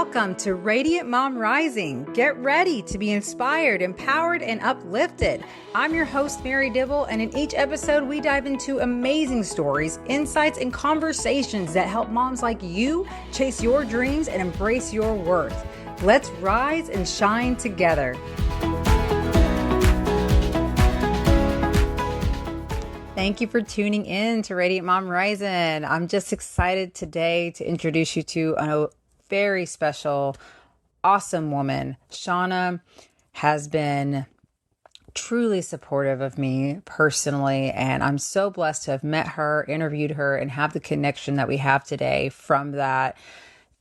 Welcome to Radiant Mom Rising. Get ready to be inspired, empowered, and uplifted. I'm your host, Mary Dibble, and in each episode, we dive into amazing stories, insights, and conversations that help moms like you chase your dreams and embrace your worth. Let's rise and shine together. Thank you for tuning in to Radiant Mom Rising. I'm just excited today to introduce you to a very special, awesome woman. Shauna has been truly supportive of me personally, and I'm so blessed to have met her, interviewed her, and have the connection that we have today from that.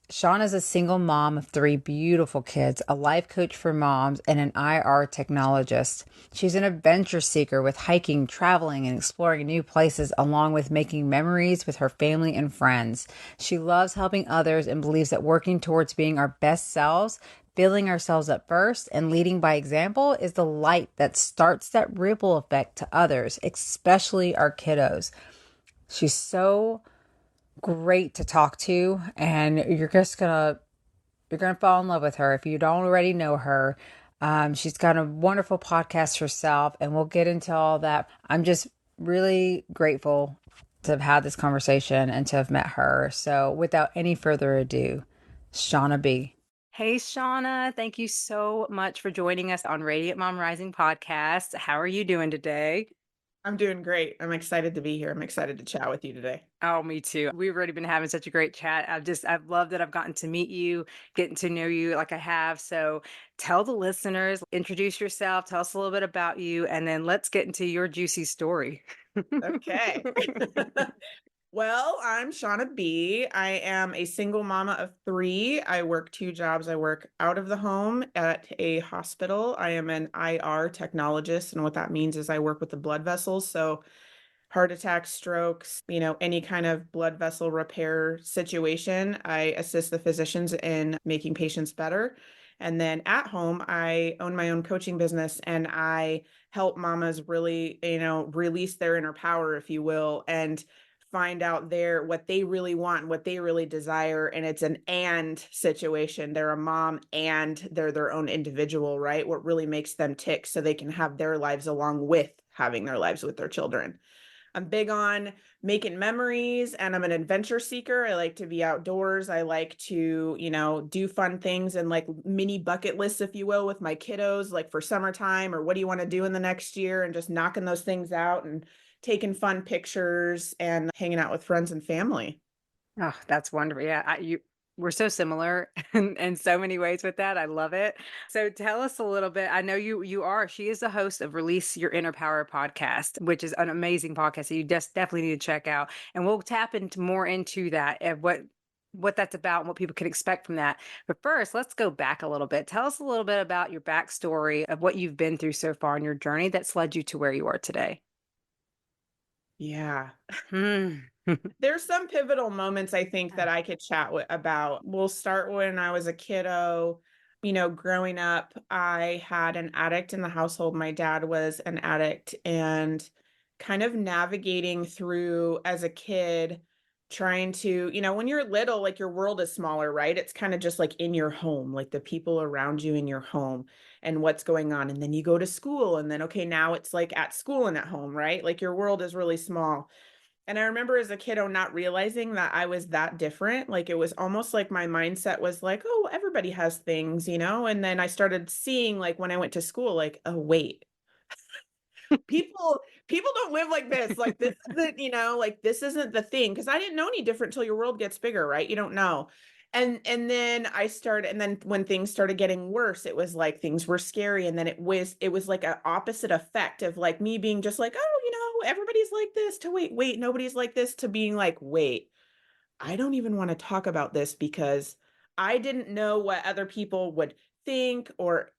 Shauna is a single mom of 3 beautiful kids, a life coach for moms, and an IR technologist. She's an adventure seeker with hiking, traveling, and exploring new places, along with making memories with her family and friends. She loves helping others and believes that working towards being our best selves, filling ourselves up first, and leading by example is the light that starts that ripple effect to others, especially our kiddos. She's so great to talk to, and you're gonna fall in love with her if you don't already know her. She's got a wonderful podcast herself, and we'll get into all that. I'm just really grateful to have had this conversation and to have met her. So without any further ado, Shauna B. Hey, Shauna, thank you so much for joining us on Radiant Mom Rising podcast. How are you doing today? I'm doing great. I'm excited to be here. I'm excited to chat with you today. Oh, me too. We've already been having such a great chat. I've loved that I've gotten to meet you, getting to know you like I have. So tell the listeners, introduce yourself, tell us a little bit about you, and then let's get into your juicy story. Okay. Well, I'm Shauna B. I am a single mama of 3. I work 2 jobs. I work out of the home at a hospital. I am an IR technologist, and what that means is I work with the blood vessels. So heart attacks, strokes, any kind of blood vessel repair situation. I assist the physicians in making patients better. And then at home, I own my own coaching business, and I help mamas really, release their inner power, if you will, and find out what they really want, what they really desire. And it's an and situation. They're a mom and they're their own individual, right? What really makes them tick so they can have their lives along with having their lives with their children. I'm big on making memories, and I'm an adventure seeker. I like to be outdoors. I like to, do fun things and like mini bucket lists, if you will, with my kiddos, like for summertime, or what do you want to do in the next year, and just knocking those things out and taking fun pictures and hanging out with friends and family. Oh, that's wonderful. Yeah, we're so similar in so many ways with that. I love it. So tell us a little bit. I know she is the host of Release Your Inner Power podcast, which is an amazing podcast that you just definitely need to check out. And we'll tap into more into that and what that's about and what people can expect from that. But first, let's go back a little bit. Tell us a little bit about your backstory of what you've been through so far in your journey that's led you to where you are today. Yeah. Hmm. There's some pivotal moments I think that I could chat about. We'll start when I was a kiddo. Growing up, I had an addict in the household. My dad was an addict, and kind of navigating through as a kid, trying to, when you're little, like your world is smaller, right? It's kind of just like in your home, like the people around you in your home and what's going on. And then you go to school, and then, okay, now it's like at school and at home, right? Like your world is really small. And I remember as a kiddo not realizing that I was that different. Like it was almost like my mindset was like, oh, everybody has things, And then I started seeing, like when I went to school, like, oh wait, people don't live like this. Like this isn't, like this isn't the thing. Cause I didn't know any different till your world gets bigger, right? You don't know. And then when things started getting worse, it was like things were scary. And then it was like an opposite effect of like me being just like, oh, everybody's like this, to wait, nobody's like this, to being like, wait, I don't even want to talk about this because I didn't know what other people would think or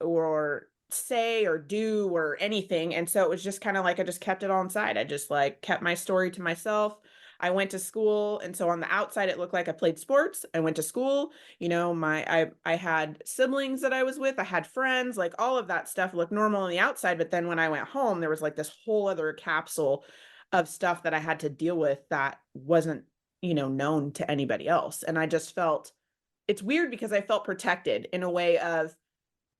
say or do or anything. And so it was just kind of like I just kept it all inside. I just like kept my story to myself. I went to school, and so on the outside it looked like I played sports. I went to school, I had siblings that I was with, I had friends, like all of that stuff looked normal on the outside, but then when I went home there was like this whole other capsule of stuff that I had to deal with that wasn't known to anybody else. And I just felt it's weird because I felt protected in a way of,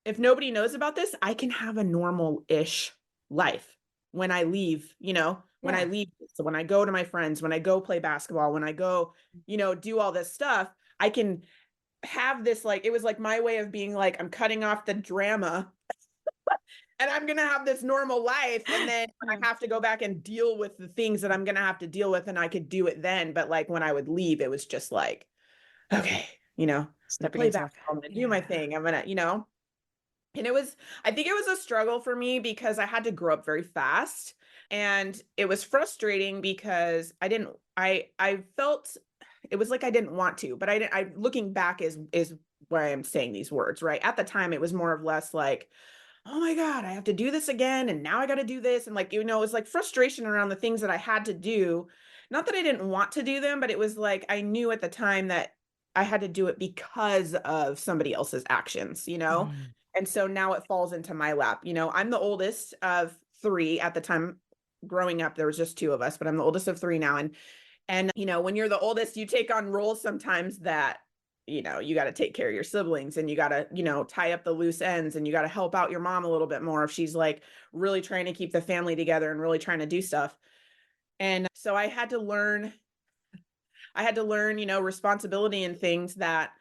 if nobody knows about this, I can have a normal-ish life when I leave, when I Yeah. leave. So when I go to my friends, when I go play basketball, when I go, do all this stuff, I can have this, like, it was like my way of being like, I'm cutting off the drama and I'm going to have this normal life. And then Yeah. I have to go back and deal with the things that I'm going to have to deal with. And I could do it then. But like when I would leave, it was just like, okay, I'm gonna Stepping play into like, basketball, I'm gonna do my yeah. thing. I'm gonna, and I think it was a struggle for me because I had to grow up very fast. And it was frustrating because I felt it was like I didn't want to, but looking back is why I'm saying these words, right? At the time, it was more or less like, oh my God, I have to do this again. And now I got to do this. And like, it was like frustration around the things that I had to do. Not that I didn't want to do them, but it was like I knew at the time that I had to do it because of somebody else's actions. Mm. And so now it falls into my lap. I'm the oldest of three. At the time growing up, there was just two of us, but I'm the oldest of three now. And when you're the oldest, you take on roles sometimes that you got to take care of your siblings, and you got to tie up the loose ends, and you got to help out your mom a little bit more if she's like really trying to keep the family together and really trying to do stuff. And so I had to learn responsibility and things that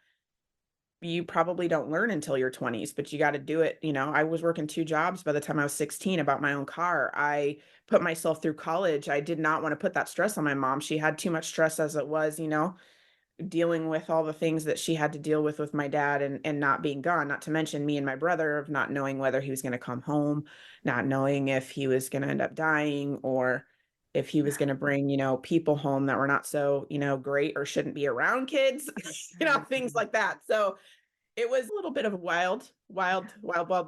you probably don't learn until your 20s, but you got to do it. I was working two jobs by the time I was 16, about my own car. I put myself through college. I did not want to put that stress on my mom. She had too much stress as it was, dealing with all the things that she had to deal with my dad, and not being gone, not to mention me and my brother, of not knowing whether he was going to come home, not knowing if he was going to end up dying, or if he was going to bring, people home that were not so, great, or shouldn't be around kids, things like that. So it was a little bit of a wild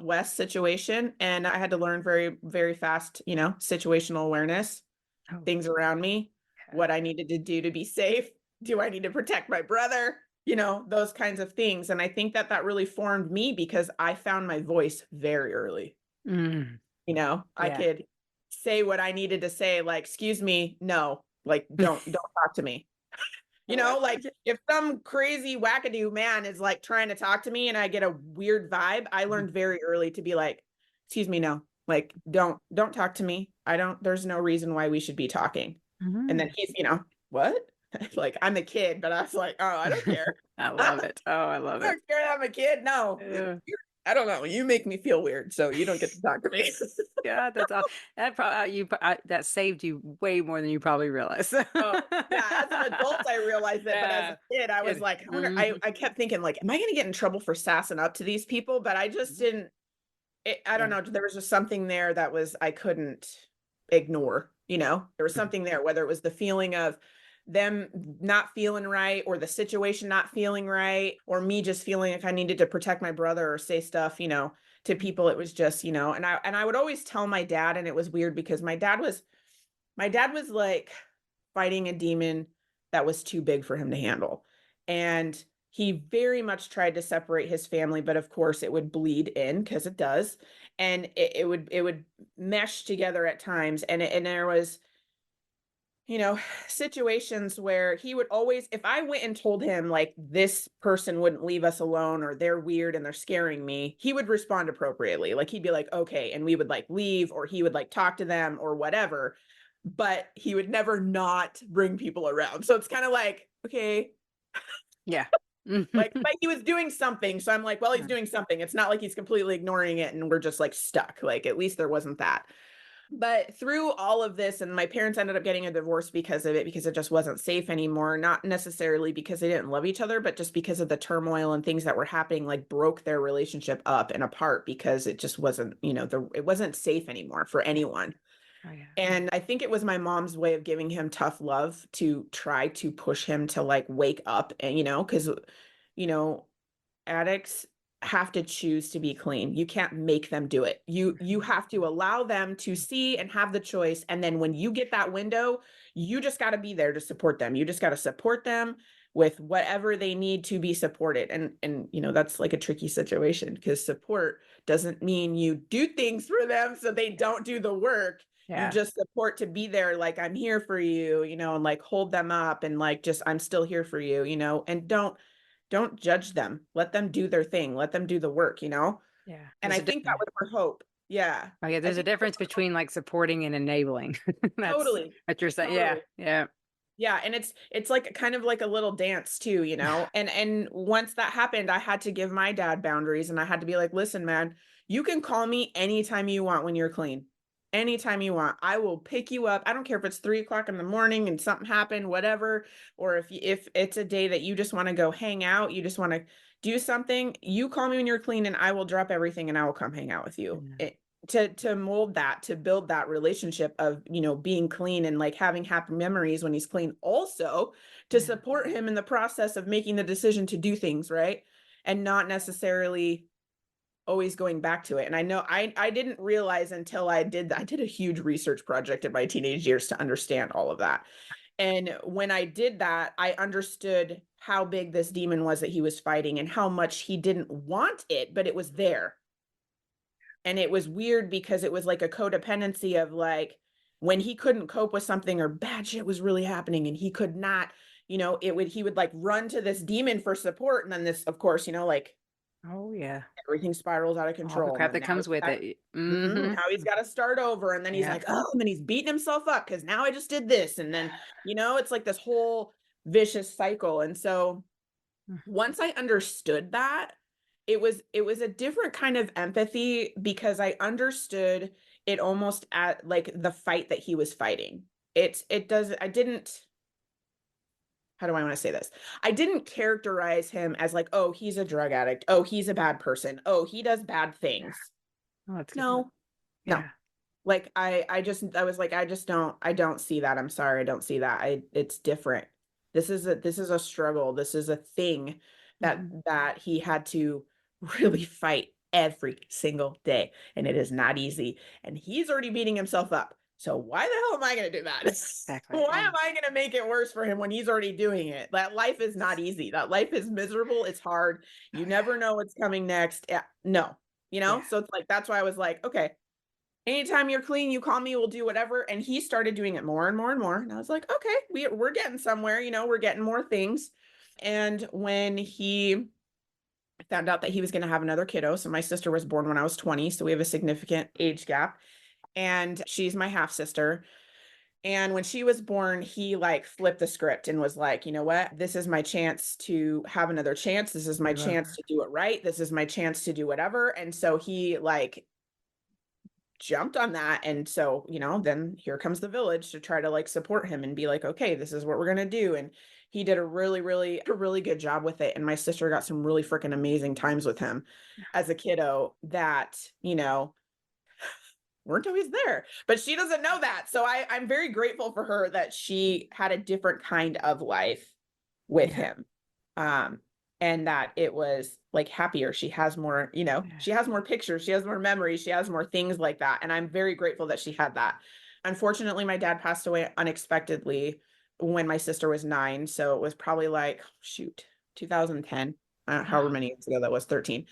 west situation. And I had to learn very, very fast, situational awareness, Oh, things around me, yeah. what I needed to do to be safe. Do I need to protect my brother? Those kinds of things. And I think that that really formed me because I found my voice very early. Mm. I Yeah. could say what I needed to say, like, excuse me, no, like, don't talk to me. Like if some crazy wackadoo man is like trying to talk to me and I get a weird vibe, I learned very early to be like, excuse me, no, like don't talk to me. There's no reason why we should be talking. And then Mhm. he's, what? Like I'm a kid, but I was like, oh, I don't care. I I love it. Oh, I love it. don't care that I'm a kid. No, Yeah. I don't know. You make me feel weird, so you don't get to talk to me. Yeah, that's all. That probably that saved you way more than you probably realize. Oh, yeah, as an adult, I realized it, but as Yeah. a kid, I was Good. like, I wonder, I, Mhm. I kept thinking, like, am I going to get in trouble for sassing up to these people? But I just didn't, I don't Yeah. know. There was just something there that I couldn't ignore, there was something there, whether it was the feeling of them not feeling right, or the situation not feeling right, or me just feeling like I needed to protect my brother or say stuff, to people. It was just, and I would always tell my dad, and it was weird because my dad was like fighting a demon that was too big for him to handle. And he very much tried to separate his family, but of course it would bleed in, because it does. And it would mesh together at times. And there was, you know, situations where he would always, if I went and told him like this person wouldn't leave us alone, or they're weird and they're scaring me, he would respond appropriately. Like he'd be like, okay. And we would like leave, or he would like talk to them or whatever. But he would never not bring people around. So it's kind of like, okay, Yeah. like, but he was doing something. So I'm like, well, he's Yeah. doing something. It's not like he's completely ignoring it and we're just like stuck. Like, at least there wasn't that. But through all of this, and my parents ended up getting a divorce because of it, because it just wasn't safe anymore. Not necessarily because they didn't love each other, but just because of the turmoil and things that were happening, like broke their relationship up and apart, because it just wasn't, it wasn't safe anymore for anyone. Oh, yeah. And I think it was my mom's way of giving him tough love to try to push him to like wake up, and, because, you know, addicts have to choose to be clean. You can't make them do it. You have to allow them to see and have the choice. And then when you get that window, you just got to be there to support them. You just got to support them with whatever they need to be supported. And that's like a tricky situation, because support doesn't mean you do things for them so they don't do the work. You Yeah. just support to be there, like, I'm here for you, and like hold them up, and like, just, I'm still here for you, and don't don't judge them. Let them do their thing. Let them do the work, you know? Yeah. And I think that was her hope. Yeah. Oh yeah, I there's a think that was difference her hope. between like supporting and enabling. That's Totally. what you're saying. Yeah, Totally. yeah, Yeah, and it's like kind of like a little dance too, you know? And once that happened, I had to give my dad boundaries and I had to be like, "Listen, man, you can call me anytime you want when you're clean. Anytime you want. I will pick you up. I don't care if it's 3 o'clock in the morning and something happened, whatever, or if it's a day that you just want to go hang out, you just want to do something, you call me when you're clean and I will drop everything and I will come hang out with you." yeah, To mold that, to build that relationship of, you know, being clean and like having happy memories when he's clean, also to yeah, support him in the process of making the decision to do things right, and not necessarily always going back to it. And I know I didn't realize until I did that. I did a huge research project in my teenage years to understand all of that. And when I did that, I understood how big this demon was that he was fighting and how much he didn't want it, but it was there. And it was weird because it was like a codependency of like when he couldn't cope with something or bad shit was really happening and he could not, you know, he would like run to this demon for support. And then this, of course, you know, like oh yeah, everything spirals out of all the control. And crap then that comes with it. Mm-hmm. now he's got to start over. And then he's Yeah. like, oh, and then he's beating himself up because now I just did this. And then, you know, it's like this whole vicious cycle. And so once I understood that, it was a different kind of empathy because I understood it almost at like the fight that he was fighting. It does I didn't how do I want to say this? I didn't characterize him as like, oh, he's a drug addict. Oh, he's a bad person. Oh, he does bad Yeah. things. Oh, that's good. No, no. Yeah. Like I was like I don't see that. I'm sorry, I don't see that. It's different. This is a struggle. This is a thing that Hmm. he had to really fight every single day, and it is not easy. And he's already beating himself up. So why the hell am I going to do that? Exactly. Why am And I going to make it worse for him when he's already doing it? That life is not easy. That life is miserable. It's hard. oh You yeah, never know what's coming next. Yeah, no, you know? yeah, So it's like that's why I was like, okay, anytime you're clean, you call me, we'll do whatever. And he started doing it more and more and more. And I was like, okay, we're getting somewhere, you know, we're getting more things. And when he found out that he was going to have another kiddo, so my sister was born when I was 20, so we have a significant age gap. And she's my half sister. And when she was born, he like flipped the script and was like, you know what? This is my chance to have another chance. This is my I love chance her. to do it right. This is my chance to do whatever. And so he like jumped on that. And so, you know, then here comes the village to try to like support him and be like, okay, this is what we're going to do. And he did a really good job with it. And my sister got some really freaking amazing times with him as a kiddo that, you know, weren't always there, but she doesn't know that. So I'm very grateful for her that she had a different kind of life with Yeah, him. Um, and that it was like happier. She has more, you know, yeah. she has more pictures, she has more memories, she has more things like that. And I'm very grateful that she had that. Unfortunately, my dad passed away unexpectedly when my sister was 9. So it was probably like, shoot, 2010, however Oh, many years ago that was, 13.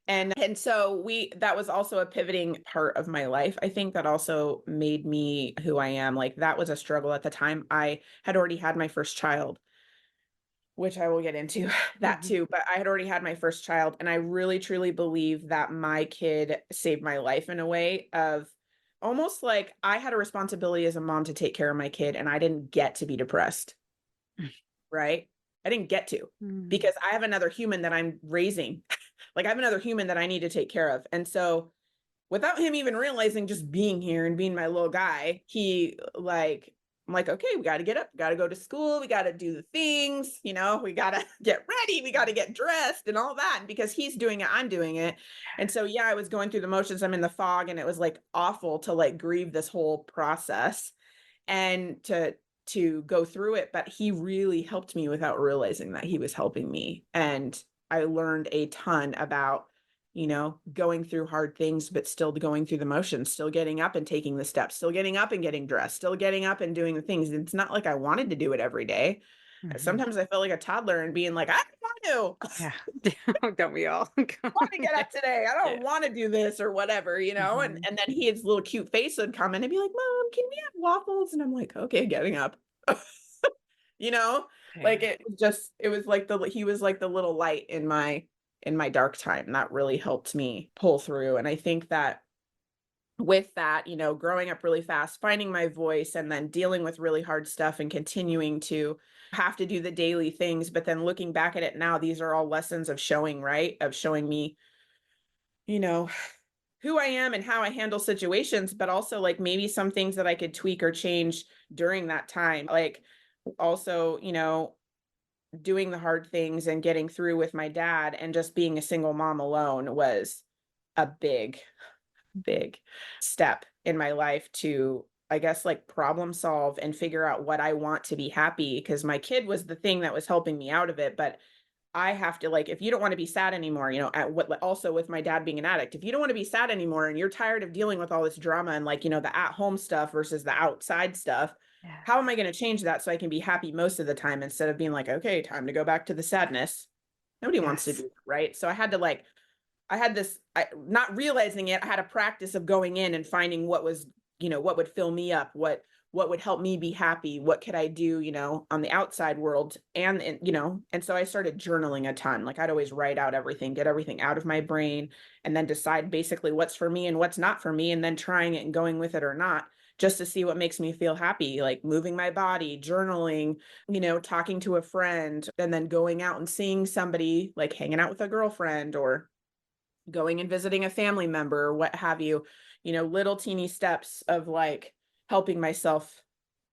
And so we that was also a pivoting part of my life. I think that also made me who I am. Like that was a struggle at the time. I had already had my first child, which I will get into that mhm. too, but I had already had my first child and I really truly believe that my kid saved my life in a way of almost like I had a responsibility as a mom to take care of my kid and I didn't get to be depressed, right? I didn't get to Mm. because I have another human that I'm raising. Like I have another human that I need to take care of. And so without him even realizing, just being here and being my little guy, he like I'm like, okay, we got to get up, got to go to school, we got to do the things, you know, we got to get ready, we got to get dressed and all that. And because he's doing it, I'm doing it. And so yeah, I was going through the motions, I'm in the fog, and it was like awful to like grieve this whole process and to go through it, but he really helped me without realizing that he was helping me. And I learned a ton about, you know, going through hard things, but still going through the motions, still getting up and taking the steps, still getting up and getting dressed, still getting up and doing the things. It's not like I wanted to do it every day. Mhm. Sometimes I felt like a toddler and being like, I don't want to. Yeah. Don't we all? Want to get up today. I Yeah. don't want to do this or whatever, you know? And Mhm. and then his little cute face would come in and be like, Mom, can we have waffles? And I'm like, okay, getting up. you know? Like Fair. it was like he was like the little light in my dark time that really helped me pull through. And I think that with that, growing up really fast, finding my voice and then dealing with really hard stuff and continuing to have to do the daily things, but then looking back at it now, these are all lessons of showing, right? Of showing me, you know, who I am and how I handle situations, but also like maybe some things that I could tweak or change during that time. Like also, doing the hard things and getting through with my dad and just being a single mom alone was a big step in my life to, I guess, like problem solve and figure out what I want to be happy, because my kid was the thing that was helping me out of it. But I have to, like, if you don't want to be sad anymore, at what, also with my dad being an addict, if you don't want to be sad anymore and you're tired of dealing with all this drama and like, the at home stuff versus the outside stuff, Yeah. how am I going to change that so I can be happy most of the time instead of being like, okay, time to go back to the sadness? Nobody wants to do Yes. that, right? So I had this, not realizing it, I had a practice of going in and finding what was, what would fill me up, what would help me be happy, what could I do, on the outside world. And so I started journaling a ton. Like I'd always write out everything, get everything out of my brain, and then decide basically what's for me and what's not for me, and then trying it and going with it or not, just to see what makes me feel happy, like moving my body, journaling, talking to a friend, and then going out and seeing somebody, like hanging out with a girlfriend or going and visiting a family member or what have you, little teeny steps of like helping myself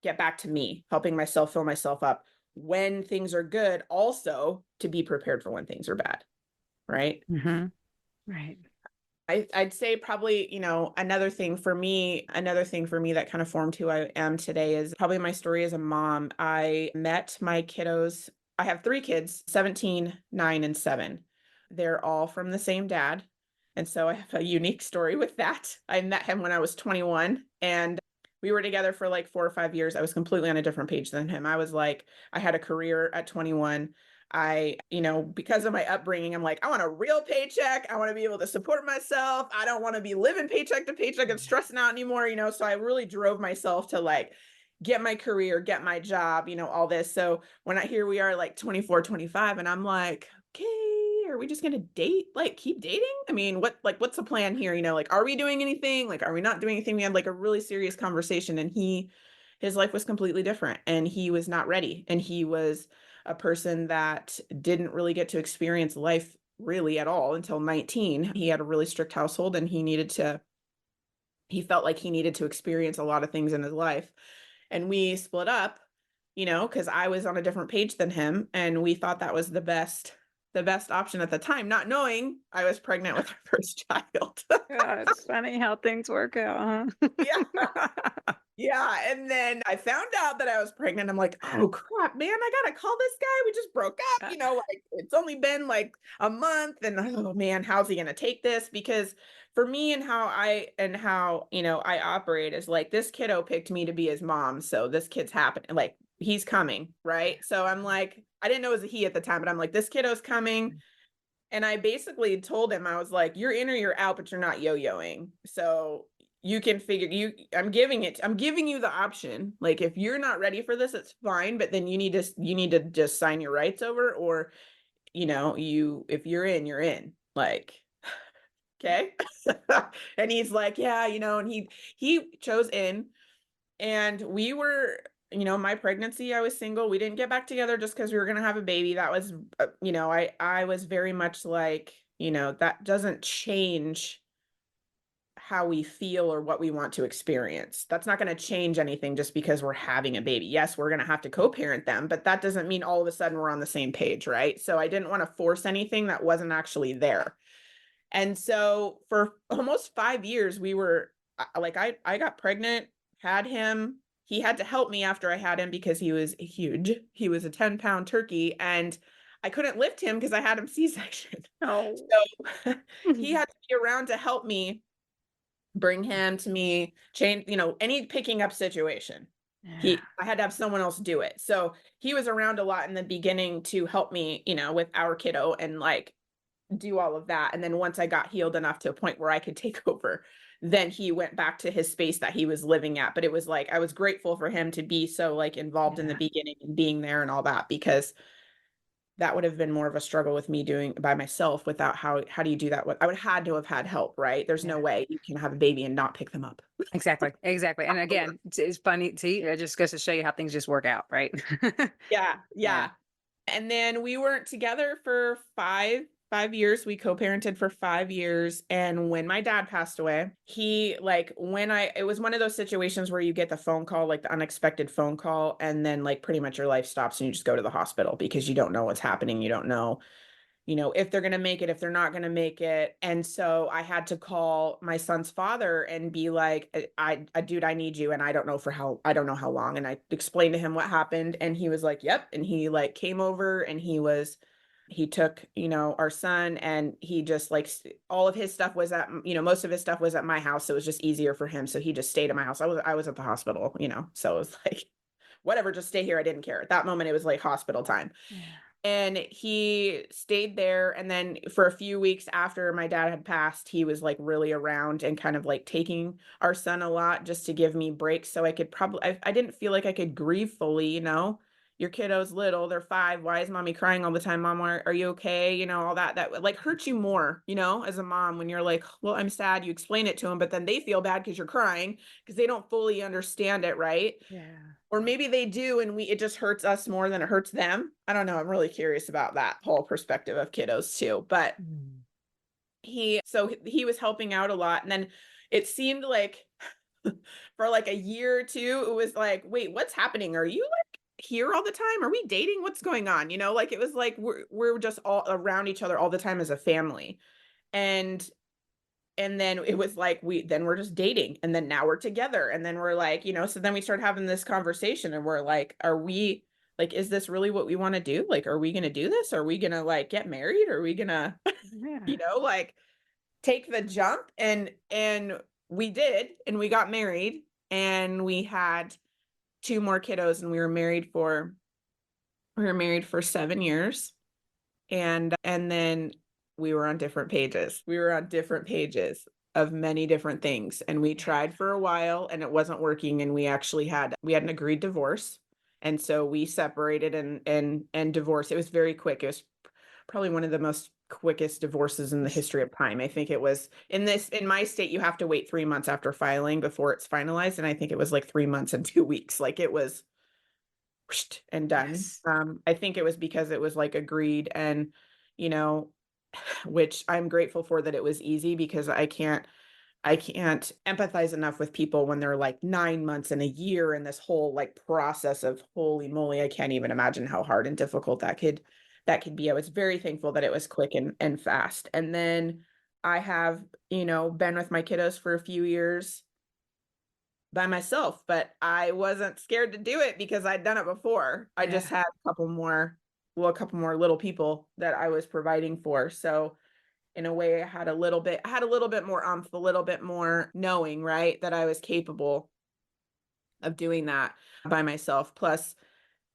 get back to me, helping myself fill myself up when things are good, also to be prepared for when things are bad. Right. Mm-hmm. Right. I'd say probably, another thing for me that kind of formed who I am today is probably my story as a mom. I met my kiddos. I have three kids, 17, 9, and 7. They're all from the same dad. And so I have a unique story with that. I met him when I was 21 and we were together for like 4 or 5 years. I was completely on a different page than him. I had a career at 21. Because of my upbringing, I'm like, I want a real paycheck. I want to be able to support myself. I don't want to be living paycheck to paycheck and stressing out anymore, So I really drove myself to like get my career, get my job, all this. So here we are like 24, 25, and I'm like, okay, are we just going to date? Like keep dating? I mean, what's the plan here? Like, are we doing anything? Like, are we not doing anything? We had like a really serious conversation, and his life was completely different and he was not ready. And he was a person that didn't really get to experience life really at all until 19. He had a really strict household and he felt like he needed to experience a lot of things in his life. And we split up, because I was on a different page than him. And we thought that was the best option at the time, not knowing I was pregnant with our first child. Yeah, it's funny how things work out, Yeah. huh? Yeah, and then I found out that I was pregnant. I'm like, oh crap, man, I gotta call this guy. We just broke up, like it's only been like a month, and oh man, how's he gonna take this? Because for me and how I operate is like this kiddo picked me to be his mom, so this kid's happening, like he's coming, right? So I'm like, I didn't know it was a he at the time, but I'm like, this kiddo's coming. And I basically told him, I was like, you're in or you're out, but you're not yo-yoing. So you can I'm giving you the option. Like if you're not ready for this, it's fine, but then you need to just sign your rights over, or if you're in, you're in. Like, okay. And he's like, yeah, and he chose in. And we were, my pregnancy, I was single. We didn't get back together just because we were going to have a baby. That was, I was very much like, that doesn't change how we feel or what we want to experience. That's not going to change anything just because we're having a baby. Yes, we're going to have to co-parent them, but that doesn't mean all of a sudden we're on the same page, right? So I didn't want to force anything that wasn't actually there. And so for almost 5 years, we were like, I got pregnant, had him. He had to help me after I had him because he was huge. He was a 10-pound turkey, and I couldn't lift him because I had him C-section. Oh. So he had to be around to help me, bring him to me, change, any picking up situation. Yeah. I had to have someone else do it. So he was around a lot in the beginning to help me, with our kiddo and like do all of that. And then once I got healed enough to a point where I could take over, then he went back to his space that he was living at. But it was like, I was grateful for him to be so like involved in the Yeah. beginning and being there and all that, because that would have been more of a struggle with me doing by myself without how do you do that? I would had to have had help, right? There's Yeah. no way you can have a baby and not pick them up. Exactly. Exactly. And again, it's funny. See, it just goes to show you how things just work out, right? Yeah, Yeah. yeah. And then we weren't together for five years. We co-parented for 5 years. And when my dad passed away, he like when I it was one of those situations where you get the phone call, like the unexpected phone call, and then like pretty much your life stops and you just go to the hospital because you don't know what's happening. You don't know, if they're going to make it, if they're not going to make it. And so I had to call my son's father and be like, dude, I need you. And I don't know how long. And I explained to him what happened. And he was like, yep. And he like came over and he took, our son, and he just like all of his stuff was at, most of his stuff was at my house. So it was just easier for him. So he just stayed at my house. I was at the hospital, so it was like, whatever, just stay here. I didn't care. At that moment, it was like hospital time. Yeah. And he stayed there. And then for a few weeks after my dad had passed, he was like really around and kind of like taking our son a lot just to give me breaks. So I could I didn't feel like I could grieve fully, your kiddo's little, they're 5. Why is mommy crying all the time? Mom, are you okay? All that like hurts you more, as a mom, when you're like, well, I'm sad. You explain it to them, but then they feel bad because you're crying because they don't fully understand it, right? Yeah. Or maybe they do, and it just hurts us more than it hurts them. I don't know. I'm really curious about that whole perspective of kiddos too. But Mm. he was helping out a lot. And then it seemed like for like a year or two, it was like, wait, what's happening? Are you like here all the time? Are we dating? What's going on? Like it was like we're just all around each other all the time as a family. And then it was like we're just dating, and then now we're together, and then we're like, so then we start having this conversation, and we're like, are we like, is this really what we want to do? Like, are we going to do this? Are we going to like get married? Are we going to Yeah. like take the jump? And we did, and we got married, and we had 2 more kiddos, and we were married for 7 years. And then we were on different pages. We were on different pages of many different things. And we Yeah. tried for a while and it wasn't working. And we had an agreed divorce. And so we separated and divorced. It was very quick. It was probably one of the most quickest divorces in the history of time. I think it was in my state, you have to wait 3 months after filing before it's finalized. And I think it was like 3 months and 2 weeks. Like it was and done. Yes. I think it was because it was like agreed, and you know, which I'm grateful for that it was easy, because I can't empathize enough with people when they're like 9 months and a year in this whole like process of holy moly. I can't even imagine how hard and difficult that could be. I was very thankful that it was quick and fast. And then I have, been with my kiddos for a few years by myself, but I wasn't scared to do it because I'd done it before. I Yeah. just had a couple more little people that I was providing for. So in a way, I had a little bit more a little bit more knowing, right, that I was capable of doing that by myself. Plus,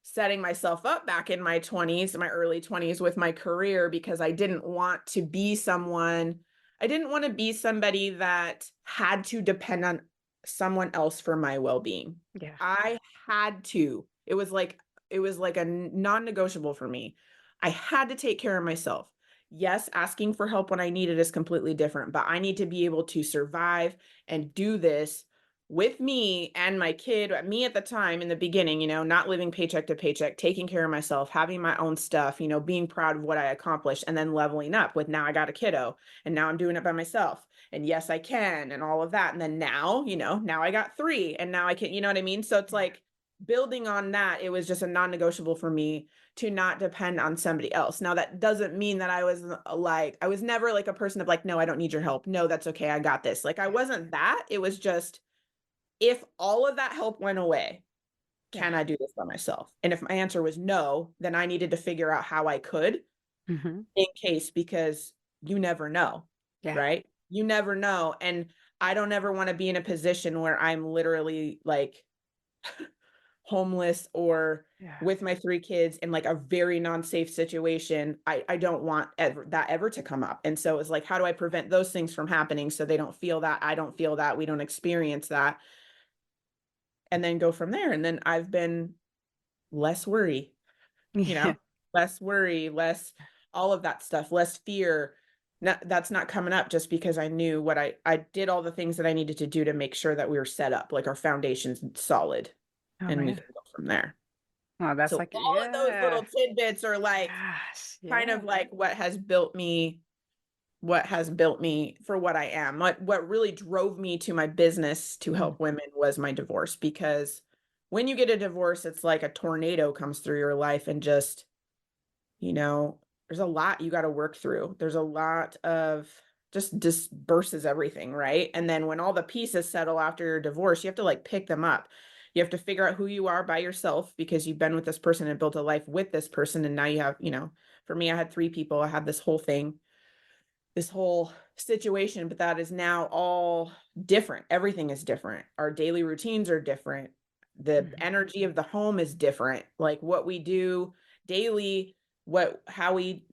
setting myself up back in my 20s, my early 20s, with my career, because I didn't want to be somebody that had to depend on someone else for my well-being. Yeah. I had to. It was like a non-negotiable for me. I had to take care of myself. Yes, asking for help when I need it is completely different, but I need to be able to survive and do this with me and my kid. Me at the time in the beginning, not living paycheck to paycheck, taking care of myself, having my own stuff, being proud of what I accomplished, and then leveling up with, now I got a kiddo and now I'm doing it by myself. And yes, I can, and all of that. And then now I got 3, and now I can, you know what I mean? So it's Yeah. like building on that, it was just a non-negotiable for me to not depend on somebody else. Now that doesn't mean that I was never like a person of like, no, I don't need your help. No, that's okay. I got this. Like I wasn't that. It was just, if all of that help went away, Yeah. can I do this by myself? And if my answer was no, then I needed to figure out how I could, Hmm. in case, because you never know, Yeah. right? You never know. And I don't ever want to be in a position where I'm literally like homeless or Yeah. with my three kids in like a very non-safe situation, I don't want ever to come up. And so it's like, how do I prevent those things from happening so they don't feel that, I don't feel that, we don't experience that, and then go from there. And then I've been less worry, you Yeah. know, less worry, less all of that stuff, less fear. That's not coming up just because I knew what I did all the things that I needed to do to make sure that we were set up, like our foundation's solid, Oh and we man. can go from there. Oh, that's So like, all of those yeah. little tidbits are like Gosh. kind Yeah. of like what has built me for what I am. What really drove me to my business to Mm. help women was my divorce, because when you get a divorce, it's like a tornado comes through your life and just, there's a lot you got to work through. There's a lot of just disperses everything, right? And then when all the pieces settle after your divorce, you have to like pick them up. You have to figure out who you are by yourself because you've been with this person and built a life with this person. And now you have, for me, I had three people. I had this whole thing, this whole situation, but that is now all different. Everything is different. Our daily routines are different. The Mhm. energy of the home is different. Like what we do daily, how we,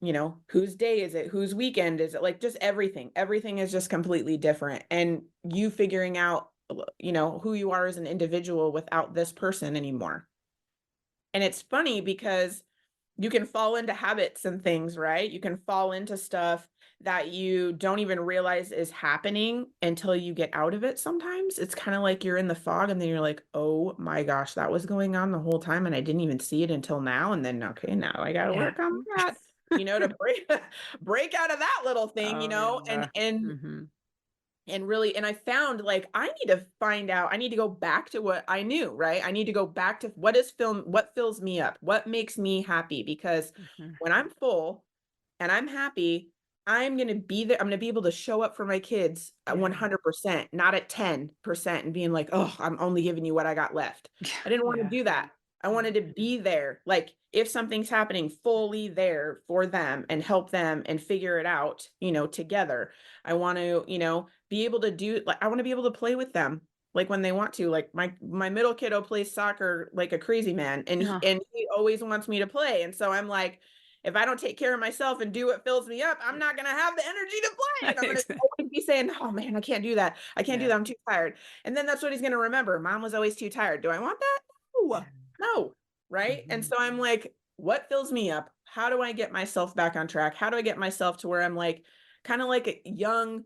whose day is it? Whose weekend is it? Like just everything. Everything is just completely different. And you figuring out, who you are as an individual without this person anymore. And it's funny because you can fall into habits and things, right? You can fall into stuff that you don't even realize is happening until you get out of it sometimes. It's kind of like you're in the fog and then you're like, oh my gosh, that was going on the whole time and I didn't even see it until now. And then, okay, now I got to Yeah. work on that, to break out of that little thing, Oh and, yeah. and, Hmm. and really, and I found like I need to find out, I need to go back to what I knew, right? I need to go back to what fills me up, what makes me happy. Because Hmm. when I'm full and I'm happy, I'm going to be there. I'm going to be able to show up for my kids at Yeah. 100%, not at 10% and being like, oh, I'm only giving you what I got left. I didn't want to Yeah. do that. I wanted to be there. Like if something's happening, fully there for them and help them and figure it out, together. I want to, be able to do, like, I want to be able to play with them like when they want to. Like my middle kiddo plays soccer like a crazy man, and he Oh. and he always wants me to play. And so I'm like, if I don't take care of myself and do what fills me up, I'm not gonna have the energy to play. And I'm gonna always be saying, oh man, I can't do that. I can't do Yeah. that. I'm too tired. And then that's what he's gonna remember. Mom was always too tired. Do I want that? No. No. Right. And Hmm. so I'm like, what fills me up? How do I get myself back on track? How do I get myself to where I'm like kind of like a young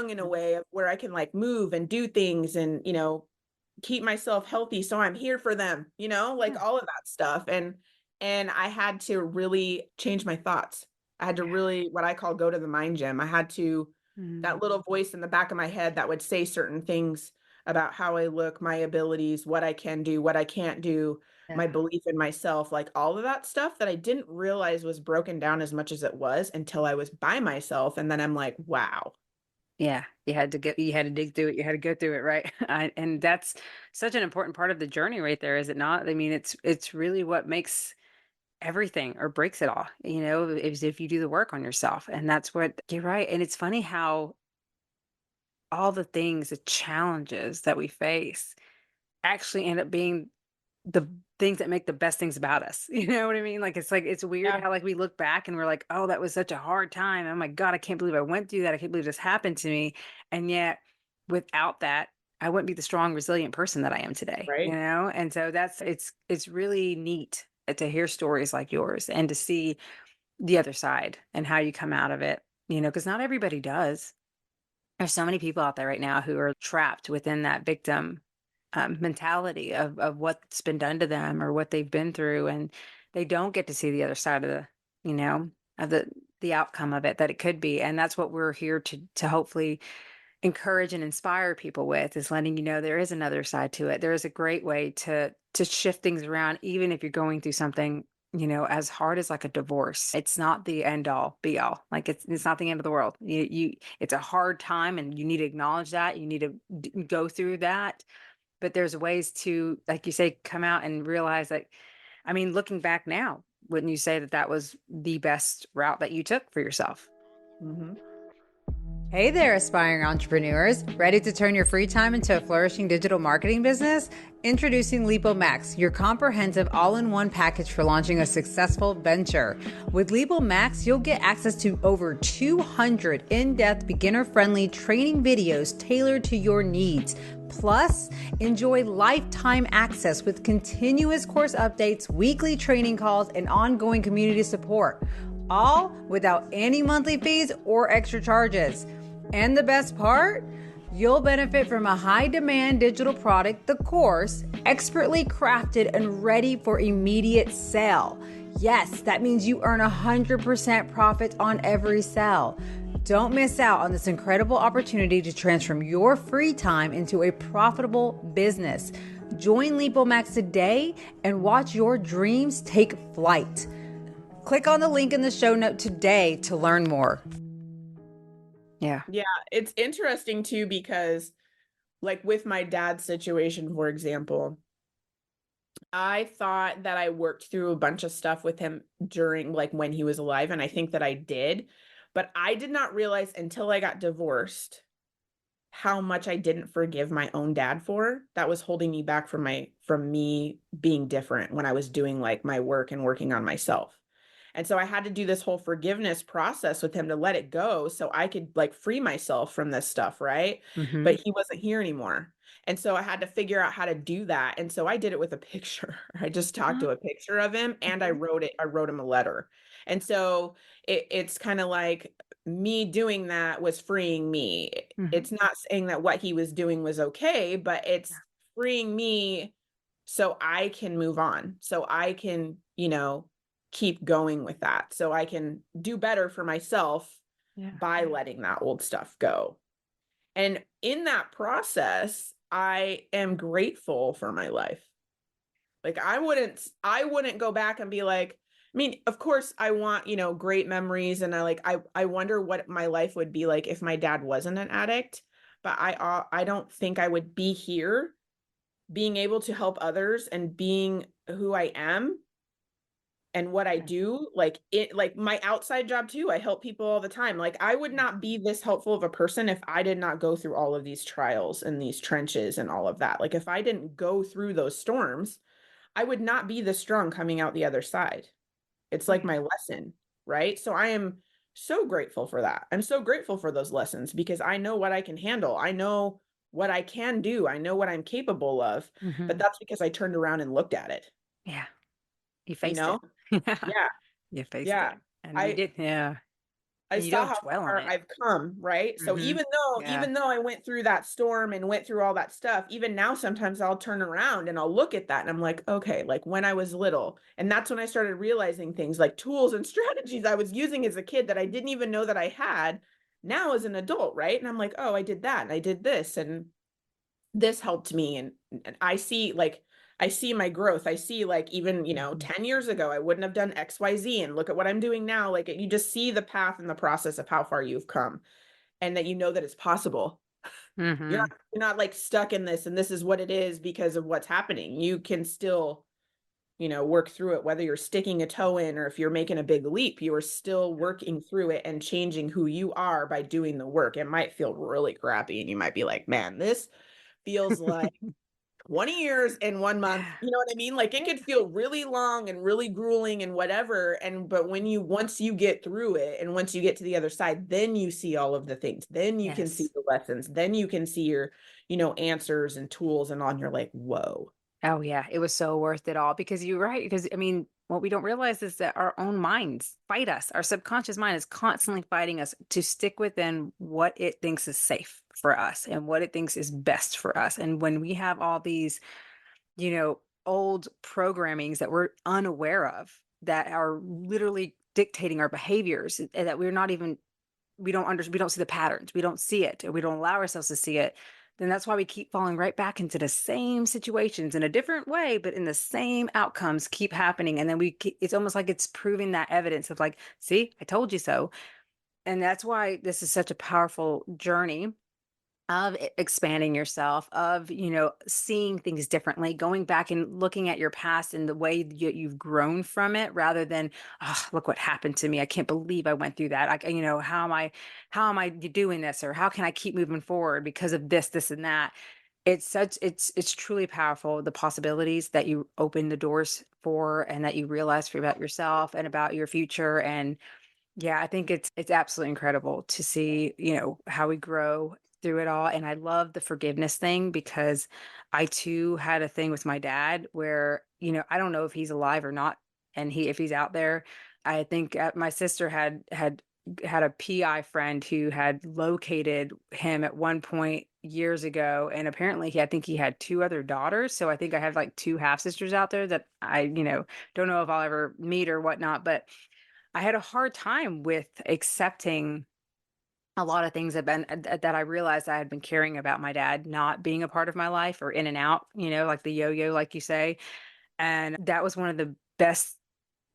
in a way of where I can like move and do things and, keep myself healthy so I'm here for them, like Yeah. all of that stuff. And I had to really change my thoughts. I had to Yeah. really what I call go to the mind gym. I had to Hmm. that little voice in the back of my head that would say certain things about how I look, my abilities, what I can do, what I can't do, my Yeah. belief in myself, like all of that stuff that I didn't realize was broken down as much as it was until I was by myself. And then I'm like, wow. Yeah, you had to dig through it. You had to go through it, right? And that's such an important part of the journey right there, is it not? I mean, it's really what makes everything or breaks it all, is if you do the work on yourself. And that's what you're right. And it's funny how all the things, the challenges that we face actually end up being the things that make the best things about us. You know what I mean? Like it's weird Yeah. how like we look back and we're like, "Oh, that was such a hard time. Oh my God, I can't believe I went through that. I can't believe this happened to me." And yet without that, I wouldn't be the strong, resilient person that I am today, Right. And so it's really neat to hear stories like yours and to see the other side and how you come out of it, because not everybody does. There's so many people out there right now who are trapped within that victim mentality of what's been done to them or what they've been through, and they don't get to see the other side of you know, the outcome of it that it could be, and that's what we're here to hopefully encourage and inspire people with, is letting you know there is another side to it. There is a great way to shift things around, even if you're going through something, as hard as like a divorce. It's not the end all be all. Like it's not the end of the world. It's a hard time, and you need to acknowledge that. You need to go through that. But there's ways to, like you say, come out and realize that. I mean, looking back now, wouldn't you say that that was the best route that you took for yourself? Mm-hmm. Hey there, aspiring entrepreneurs. Ready to turn your free time into a flourishing digital marketing business? Introducing LipoMax, your comprehensive all-in-one package for launching a successful venture. With LipoMax, you'll get access to over 200 in-depth, beginner-friendly training videos tailored to your needs. Plus, enjoy lifetime access with continuous course updates, weekly training calls, and ongoing community support. All without any monthly fees or extra charges. And the best part? You'll benefit from a high demand digital product, the course, expertly crafted and ready for immediate sale. Yes, that means you earn 100% profit on every sale. Don't miss out on this incredible opportunity to transform your free time into a profitable business. Join LipoMax today and watch your dreams take flight. Click on the link in the show note today to learn more. Yeah. Yeah, it's interesting too because like with my dad's situation, for example, I thought that I worked through a bunch of stuff with him during like when he was alive, and I think that I did, but I did not realize until I got divorced how much I didn't forgive my own dad for. That was holding me back from me being different when I was doing like my work and working on myself. And so I had to do this whole forgiveness process with him to let it go so I could like free myself from this stuff, right? Mm-hmm. But he wasn't here anymore. And so I had to figure out how to do that. And so I did it with a picture. I just talked to a picture of him and I wrote him a letter. And so it's kind of like me doing that was freeing me. Mm-hmm. It's not saying that what he was doing was okay, but it's freeing me so I can move on. So I can, keep going with that. So I can do better for myself Yeah. by letting that old stuff go. And in that process, I am grateful for my life. Like I wouldn't go back and be like, I mean, of course I want, great memories and I wonder what my life would be like if my dad wasn't an addict, but I don't think I would be here being able to help others and being who I am and what I do, like my outside job too. I help people all the time. Like I would not be this helpful of a person if I did not go through all of these trials and these trenches and all of that. Like if I didn't go through those storms, I would not be this strong coming out the other side. It's like my lesson, right? So I am so grateful for that. I'm so grateful for those lessons because I know what I can handle. I know what I can do. I know what I'm capable of. But Mm-hmm. that's because I turned around and looked at it, Yeah. You you faced it. know? Yeah. You faced Yeah. it. And you I did. Yeah. I And you saw don't how dwell on far it. I've come, right? So Mm-hmm. even though Yeah. even though I went through that storm and went through all that stuff, even now sometimes I'll turn around and I'll look at that and I'm like, okay, like when I was little. And that's when I started realizing things like tools and strategies I was using as a kid that I didn't even know that I had now as an adult, right? And I'm like, oh, I did that and I did this and this helped me and I see my growth. I see like even, Mm-hmm. 10 years ago I wouldn't have done XYZ and look at what I'm doing now. Like you just see the path and the process of how far you've come and that you know that it's possible. You're Mm-hmm. not you're not like stuck in this and this is what it is because of what's happening. You can still, work through it whether you're sticking a toe in or if you're making a big leap, you are still working through it and changing who you are by doing the work. It might feel really crappy and you might be like, "Man, this feels like 20 years in 1 month." You know what I mean? Like it could feel really long and really grueling and whatever. But once you get through it and once you get to the other side, then you see all of the things. Then you can see Yes. the lessons. Then you can see your, answers and tools and on. You're like, whoa. Oh yeah, it was so worth it all because you're right. Because I mean, what we don't realize is that our own minds fight us. Our subconscious mind is constantly fighting us to stick within what it thinks is safe for us and what it thinks is best for us. And when we have all these, old programmings that we're unaware of that are literally dictating our behaviors and that we're not even we don't see the patterns, we don't see it, or we don't allow ourselves to see it, then that's why we keep falling right back into the same situations in a different way, but in the same outcomes keep happening. And then it's almost like it's proving that evidence of like, see, I told you so. And that's why this is such a powerful journey of expanding yourself, of, seeing things differently, going back and looking at your past and the way you've grown from it, rather than, oh, look what happened to me. I can't believe I went through that. How am I doing this? Or how can I keep moving forward because of this and that? It's truly powerful, the possibilities that you open the doors for, and that you realize about yourself and about your future. And yeah, I think it's absolutely incredible to see, how we grow through it all. And I love the forgiveness thing, because I too had a thing with my dad where, I don't know if he's alive or not, and if he's out there. I think my sister had a PI friend who had located him at one point years ago, and apparently I think he had two other daughters. So I think I have like two half sisters out there that I, don't know if I'll ever meet or whatnot, but I had a hard time with accepting a lot of things that I realized I had been caring about my dad not being a part of my life, or in and out, like the yo-yo, like you say. And that was one of the best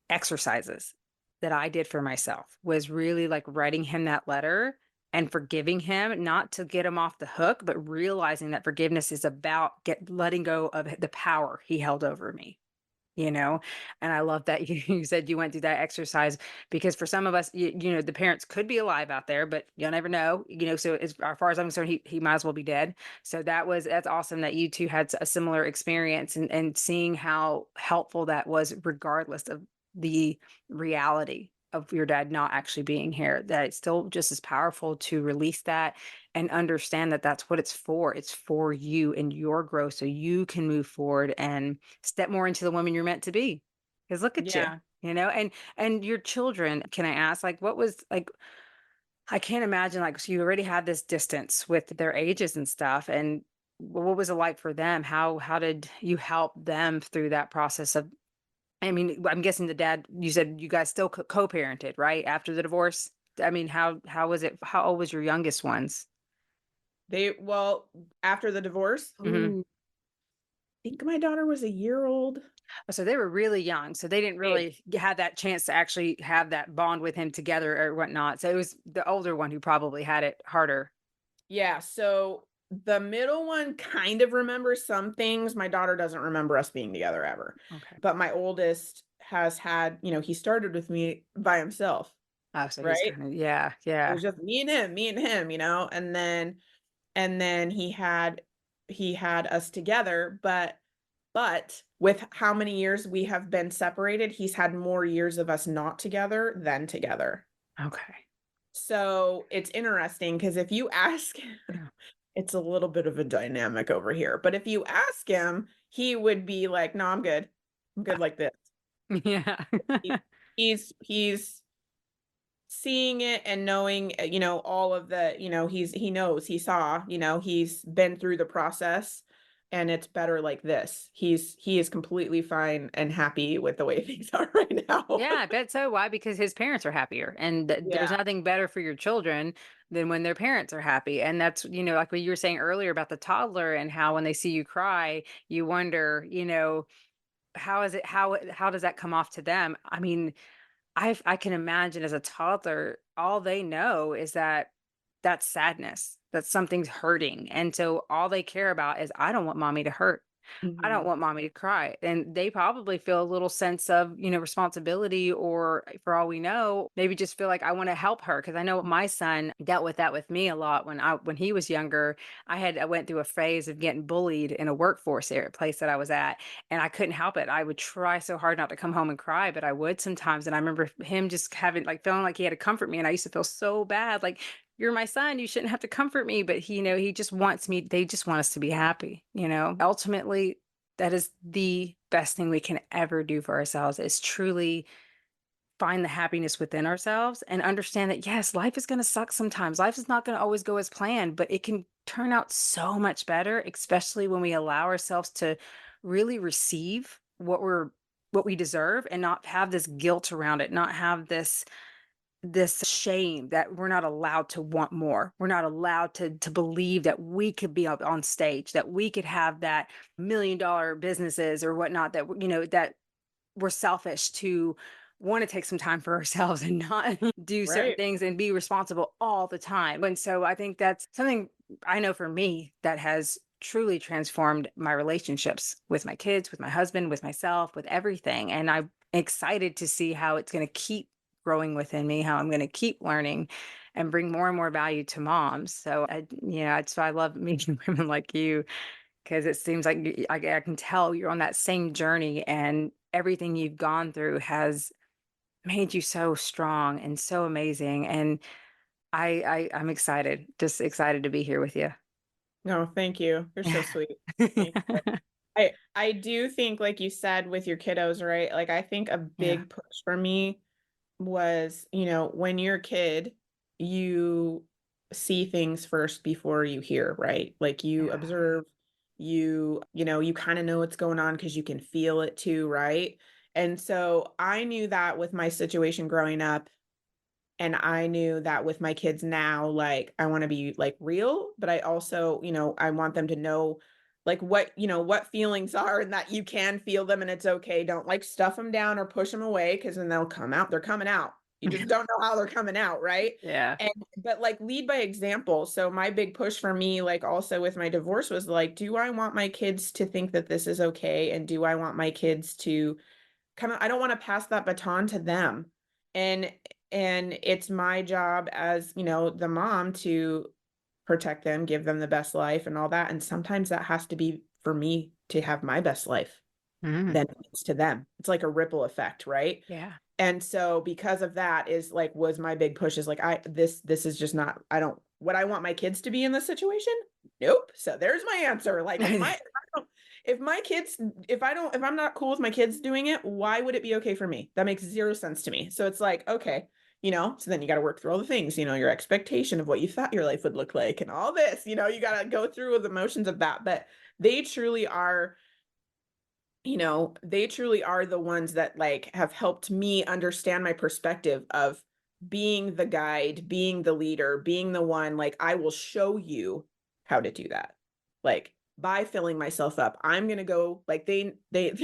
exercises that I did for myself, was really like writing him that letter and forgiving him, not to get him off the hook, but realizing that forgiveness is about letting go of the power he held over me, you know? And I love that you said you went through that exercise, because for some of us, the parents could be alive out there, but you'll never know, so as far as I'm concerned, he might as well be dead. So that's awesome that you two had a similar experience, and seeing how helpful that was, regardless of the reality of your dad not actually being here, that it's still just as powerful to release that and understand that that's what it's for. It's for you and your growth, so you can move forward and step more into the woman you're meant to be. Because look at you, Yeah. and your children. Can I ask, like, what was like? I can't imagine, like, so you already had this distance with their ages and stuff, and what was it like for them? How did you help them through that process of? I mean, I'm guessing the dad. You said you guys still co-parented, right, after the divorce. I mean, how was it? How old was your youngest ones? Well, after the divorce, Hmm. ooh, I think my daughter was a year old. So they were really young, so they didn't Big. really have that chance to actually have that bond with him together or whatnot. So it was the older one who probably had it harder. Yeah, so the middle one kind of remembers some things. My daughter doesn't remember us being together ever. Okay. But my oldest has had, he started with me by himself, Oh, so he's right? kind of, yeah, It yeah. was just me and him, and then he had us together, but with how many years we have been separated, he's had more years of us not together than together. Okay. So it's interesting because if you ask, Yeah. it's a little bit of a dynamic over here, but if you ask him, he would be like, no, I'm good. I'm good like this. Yeah. He- he's seeing it and knowing, all of the, he knows, he saw, he's been through the process, and it's better like this. He is completely fine and happy with the way things are right now. Yeah, I bet so. Why? Because his parents are happier. And there's Yeah. nothing better for your children than when their parents are happy. And that's, like what you were saying earlier about the toddler, and how when they see you cry, you wonder, how is it, how does that come off to them? I mean, I can imagine, as a toddler, all they know is that that's sadness, that something's hurting. And so all they care about is, I don't want mommy to hurt. I don't Mhm. want mommy to cry. And they probably feel a little sense of, responsibility, or for all we know, maybe just feel like, I want to help her. Cause I know my son dealt with that with me a lot when he was younger. I went through a phase of getting bullied in a workforce place that I was at, and I couldn't help it. I would try so hard not to come home and cry, but I would sometimes. And I remember him just having, like, feeling like he had to comfort me. And I used to feel so bad. Like, you're my son, you shouldn't have to comfort me. But he just wants me, they just want us to be happy. Ultimately, that is the best thing we can ever do for ourselves, is truly find the happiness within ourselves, and understand that, yes, life is going to suck sometimes. Life is not going to always go as planned, but it can turn out so much better, especially when we allow ourselves to really receive what we deserve, and not have this guilt around it, not have this shame that we're not allowed to want more. We're not allowed to believe that we could be up on stage, that we could have that $1 million businesses or whatnot, that that we're selfish to want to take some time for ourselves and not do certain Right. things and be responsible all the time. And so I think that's something I know for me, that has truly transformed my relationships with my kids, with my husband, with myself, with everything. And I'm excited to see how it's going to keep growing within me, how I'm going to keep learning and bring more and more value to moms. So, so I love meeting women like you because it seems like I can tell you're on that same journey, and everything you've gone through has made you so strong and so amazing. And I'm excited, just excited to be here with you. No, thank you. You're so sweet. Thank you. I do think, like you said, with your kiddos, right? Like I think a Yeah. big push for me was, when you're a kid, you see things first before you hear, right? Like you Yeah. observe, you kind of know what's going on because you can feel it too, right? And so I knew that with my situation growing up, and I knew that with my kids now, like I want to be like real, but I also, I want them to know like what feelings are and that you can feel them and it's okay. Don't like stuff them down or push them away because then they'll come out. They're coming out. You just don't know how they're coming out, right? Yeah. And but like lead by example. So my big push for me, like also with my divorce was like, do I want my kids to think that this is okay? And do I want my kids to kind of, I don't want to pass that baton to them. And it's my job as, the mom to protect them, give them the best life and all that. And sometimes that has to be for me to have my best life Mm. than it's to them. It's like a ripple effect, right? Yeah. And so because of that is like was my big push is like this is just not I don't what I want my kids to be in this situation. Nope. So there's my answer. Like if my kids if I'm not cool with my kids doing it, why would it be okay for me? That makes zero sense to me. So it's like, okay, so then you got to work through all the things, your expectation of what you thought your life would look like and all this, you got to go through the motions of that. But they truly are they truly are the ones that like have helped me understand my perspective of being the guide, being the leader, being the one like I will show you how to do that. Like by filling myself up, I'm gonna go like they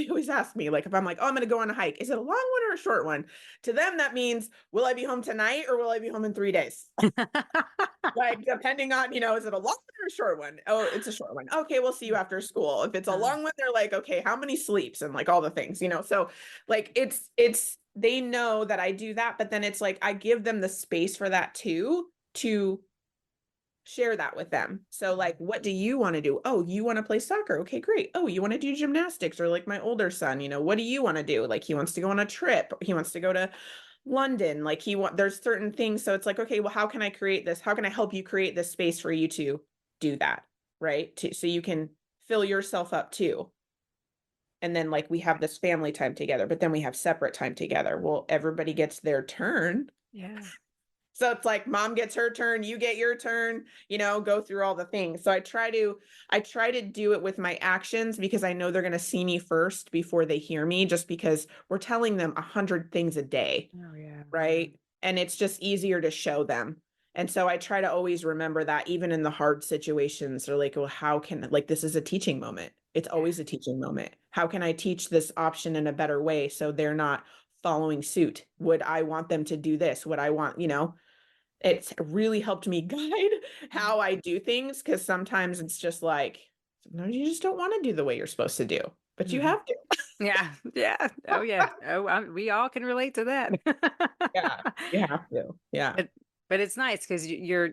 always ask me like if I'm like, oh, I'm gonna go on a hike. Is it a long one or a short one? To them, that means will I be home tonight or will I be home in 3 days? Like depending on, is it a long one or a short one? Oh, it's a short one. Okay, we'll see you after school. If it's a Uh, long one, they're like, okay, how many sleeps and like all the things. So like it's they know that I do that, but then it's like I give them the space for that too to share that with them. So like, what do you want to do? Oh, you want to play soccer? Okay, great. Oh, you want to do gymnastics? Or like my older son, what do you want to do? Like he wants to go on a trip. He wants to go to London. Like there's certain things. So it's like, okay, well, how can I create this? How can I help you create this space for you to do that? Right. So you can fill yourself up too. And then like we have this family time together, but then we have separate time together. Well, everybody gets their turn. yeah. So it's like mom gets her turn, you get your turn, go through all the things. So I try to do it with my actions because I know they're going to see me first before they hear me, just because we're telling them 100 things a day, Oh, yeah. right? And it's just easier to show them. And so I try to always remember that even in the hard situations, they're like, well, how can like this is a teaching moment. It's Yeah. always a teaching moment. How can I teach this option in a better way so they're not following suit? Would I want them to do this? Would I want, it's really helped me guide how I do things because sometimes it's just like sometimes you just don't want to do the way you're supposed to do, but you Mhm. have to. Yeah. Yeah. Oh, yeah. Oh, we all can relate to that. Yeah, you have to. Yeah. But but it's nice because you're,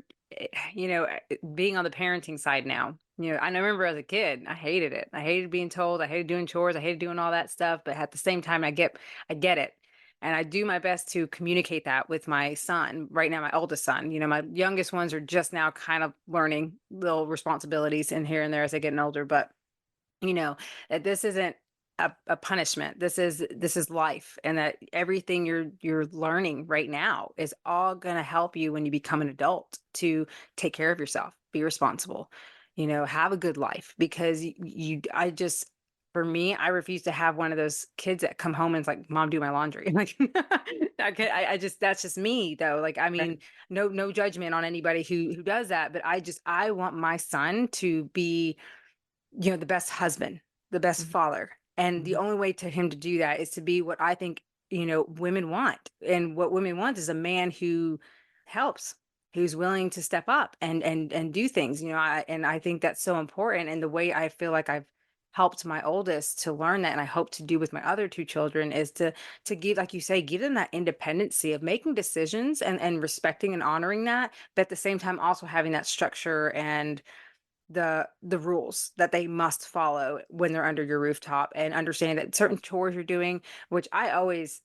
being on the parenting side now. I remember as a kid, I hated it. I hated being told. I hated doing chores. I hated doing all that stuff. But at the same time, I get it, and I do my best to communicate that with my son. Right now, my oldest son. My youngest ones are just now kind of learning little responsibilities in here and there as they get older. But you know that this isn't a punishment. This is life, and that everything you're learning right now is all going to help you when you become an adult to take care of yourself, be responsible, have a good life. Because I just, for me, I refuse to have one of those kids that come home and is like, mom, do my laundry. Like, I just, that's just me though. Like, I Right. mean, no judgment on anybody who does that, but I want my son to be, the best husband, the best father. And the Mhm. only way to him to do that is to be what I think, women want. And what women want is a man who helps, who's willing to step up and do things, and I think that's so important. And the way I feel like I've helped my oldest to learn that, and I hope to do with my other two children, is to give, like you say, give them that independency of making decisions and respecting and honoring that, but at the same time also having that structure and the rules that they must follow when they're under your rooftop, and understanding that certain chores you're doing, which I always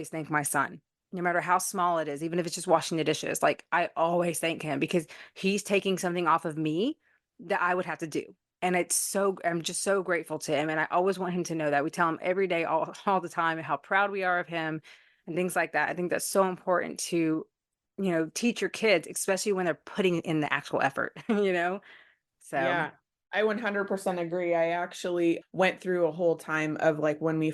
thank my son, no matter how small it is, even if it's just washing the dishes. Like, I always thank him because he's taking something off of me that I would have to do. And I'm just so grateful to him. And I always want him to know that. We tell him every day, all the time, how proud we are of him and things like that. I think that's so important to, teach your kids, especially when they're putting in the actual effort, So, Yeah, I 100% agree. I actually went through a whole time of like when I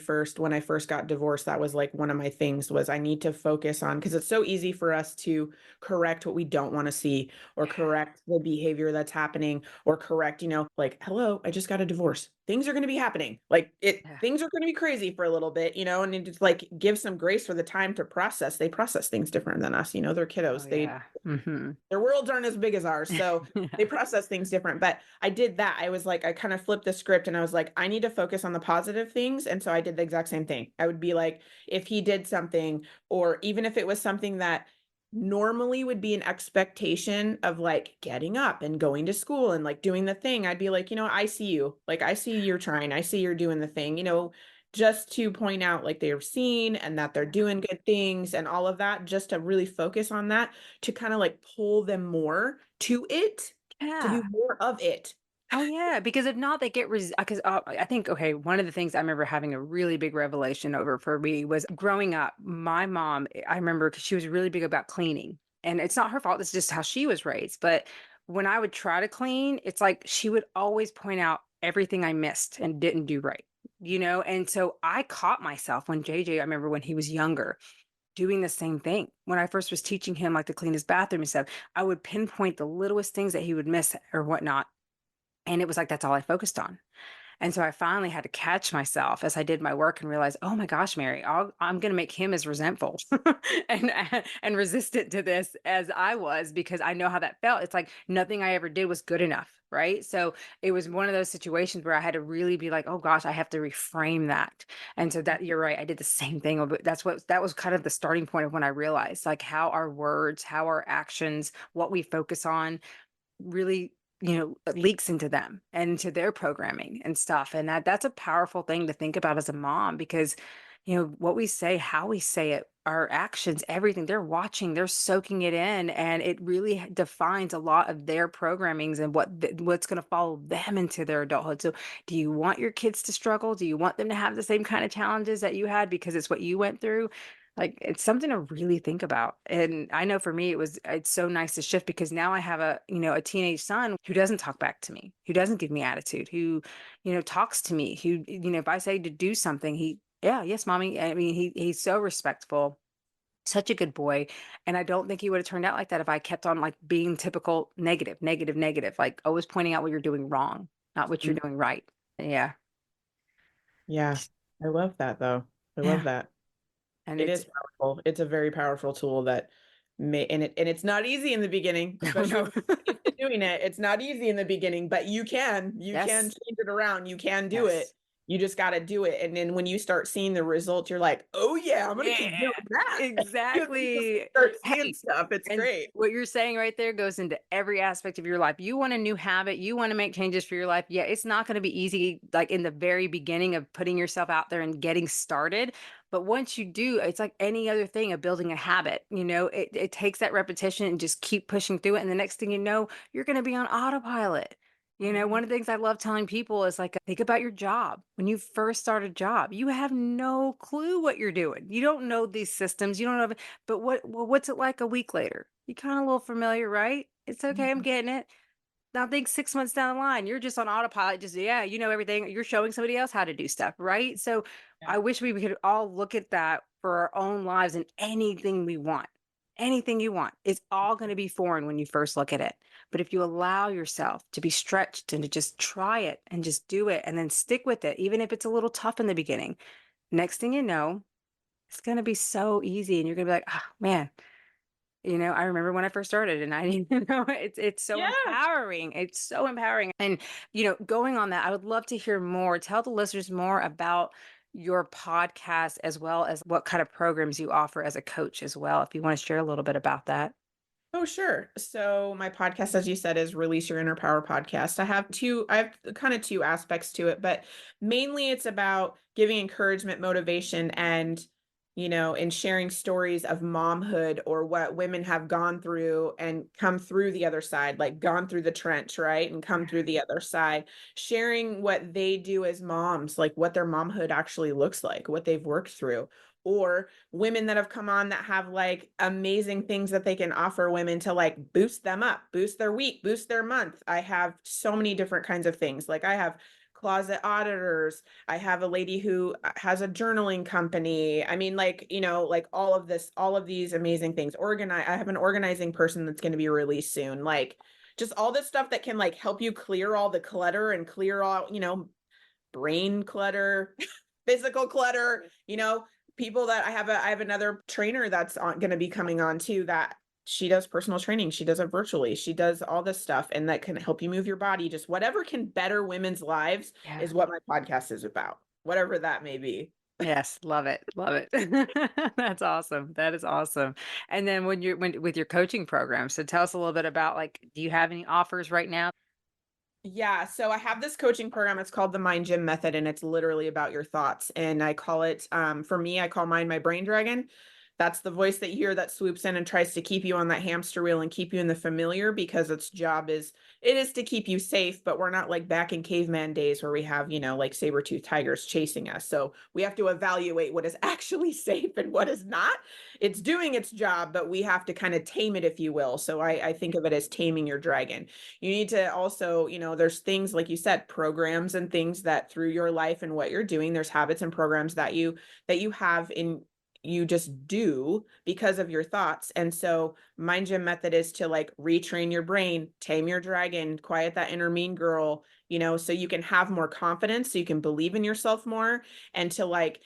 first got divorced, that was like one of my things was I need to focus on, because it's so easy for us to correct what we don't want to see, or correct the behavior that's happening, or correct, like, hello, I just got a divorce. Things are going to be happening. Like yeah. things are going to be crazy for a little bit, and it just like give some grace for the time to process. They process things different than us, they're Oh kiddos. yeah. Hmm. Their worlds aren't as big as ours. So they Yeah. process things different. But I did that. I was like, I kind of flipped the script and I was like, I need to focus on the positive things. And so I did the exact same thing. I would be like, if he did something, or even if it was something that normally would be an expectation of like getting up and going to school and like doing the thing, I'd be like, I see you. Like, I see you're trying. I see you're doing the thing, just to point out like they're seen and that they're doing good things and all of that, just to really focus on that, to kind of like pull them more to it, to Yeah. do more of it. Oh yeah, because if not, they get because I think, okay, one of the things I remember having a really big revelation over for me was growing up. My mom, I remember, because she was really big about cleaning, and it's not her fault. It's just how she was raised. But when I would try to clean, it's like she would always point out everything I missed and didn't do right. And so I caught myself when JJ, I remember when he was younger, doing the same thing. When I first was teaching him like to clean his bathroom and stuff, I would pinpoint the littlest things that he would miss or whatnot. And it was like, that's all I focused on. And so I finally had to catch myself as I did my work and realize, oh my gosh, Mary, I'm going to make him as resentful and and resistant to this as I was, because I know how that felt. It's like nothing I ever did was good enough, right? So it was one of those situations where I had to really be like, oh gosh, I have to reframe that. And so that, you're right, I did the same thing. But that was kind of the starting point of when I realized like how our words, how our actions, what we focus on really, leaks into them and into their programming and stuff. And that's a powerful thing to think about as a mom, because what we say, how we say it, our actions, everything, they're watching, they're soaking it in, and it really defines a lot of their programmings and what's going to follow them into their adulthood. So do you want your kids to struggle? Do you want them to have the same kind of challenges that you had because it's what you went through? Like, it's something to really think about. And I know for me, it's so nice to shift, because now I have a teenage son who doesn't talk back to me, who doesn't give me attitude, who, talks to me, who, if I say to do something, yeah, yes, mommy. I mean, he's so respectful, such a good boy. And I don't think he would have turned out like that if I kept on like being typical negative, negative, negative, like always pointing out what you're doing wrong, not what you're Mm. doing right. Yeah. Yeah. I love that though. I love Yeah. that. And It it's, is powerful. It's a very powerful tool that and it's not easy in the beginning, no, especially no. when you're used to doing it. It's not easy in the beginning, but you can Yes. change it around. You can do it. Yes. You just got to do it. And then when you start seeing the results, you're like, oh yeah, I'm gonna Yeah, keep doing that. Because you just exactly. start seeing Hey, stuff. It's and great. what you're saying right there goes into every aspect of your life. You want a new habit, you want to make changes for your life. Yeah, it's not going to be easy, like in the very beginning of putting yourself out there and getting started. But once you do, it's like any other thing of building a habit. It takes that repetition and just keep pushing through it. And the next thing you know, you're going to be on autopilot. Mhm. One of the things I love telling people is like, think about your job. When you first start a job, you have no clue what you're doing. You don't know these systems. You don't know, but what's it like a week later? You kind of a little familiar, right? It's okay. I'm getting it. Now think 6 months down the line, you're just on autopilot. Just, yeah, you know everything. You're showing somebody else how to do stuff, right? So Yeah. I wish we could all look at that for our own lives, and anything we want. Anything you want is all going to be foreign when you first look at it. But if you allow yourself to be stretched and to just try it and just do it and then stick with it, even if it's a little tough in the beginning, next thing you know, it's going to be so easy. And you're going to be like, oh man, I remember when I first started and I it's so Yeah. empowering. It's so empowering. And, going on that, I would love to hear more. Tell the listeners more about your podcast as well as what kind of programs you offer as a coach as well, if you want to share a little bit about that. Oh, sure. So my podcast, as you said, is Release Your Inner Power podcast. I have kind of two aspects to it, but mainly it's about giving encouragement, motivation, and sharing stories of momhood or what women have gone through and come through the other side, like gone through the trench, right? And come through the other side, sharing what they do as moms, like what their momhood actually looks like, what they've worked through. Or women that have come on that have like amazing things that they can offer women to like boost them up, boost their week, boost their month. I have so many different kinds of things. Like I have closet auditors. I have a lady who has a journaling company. I mean, like all of this, all of these amazing things. I have an organizing person that's going to be released soon. Like just all this stuff that can like help you clear all the clutter and clear all brain clutter, physical clutter, people that I have another trainer that's going to be coming on too that she does personal training. She does it virtually. She does all this stuff and that can help you move your body. Just whatever can better women's lives Yeah. is what my podcast is about, whatever that may be. Yes, love it. Love it. That's awesome. That is awesome. And then when with your coaching program, so tell us a little bit about like, do you have any offers right now? Yeah, so I have this coaching program. It's called the Mind Gym Method, and it's literally about your thoughts. And I call it, for me, I call mine my brain dragon. That's the voice that you hear that swoops in and tries to keep you on that hamster wheel and keep you in the familiar because its job it is to keep you safe, but we're not like back in caveman days where we have like saber-toothed tigers chasing us. So we have to evaluate what is actually safe and what is not. It's doing its job, but we have to kind of tame it, if you will. So I think of it as taming your dragon. You need to also there's things like you said, programs and things that through your life and what you're doing, there's habits and programs that you have in you just do because of your thoughts. And so Mind Gym Method is to like retrain your brain, tame your dragon, quiet that inner mean girl, so you can have more confidence, so you can believe in yourself more, and to like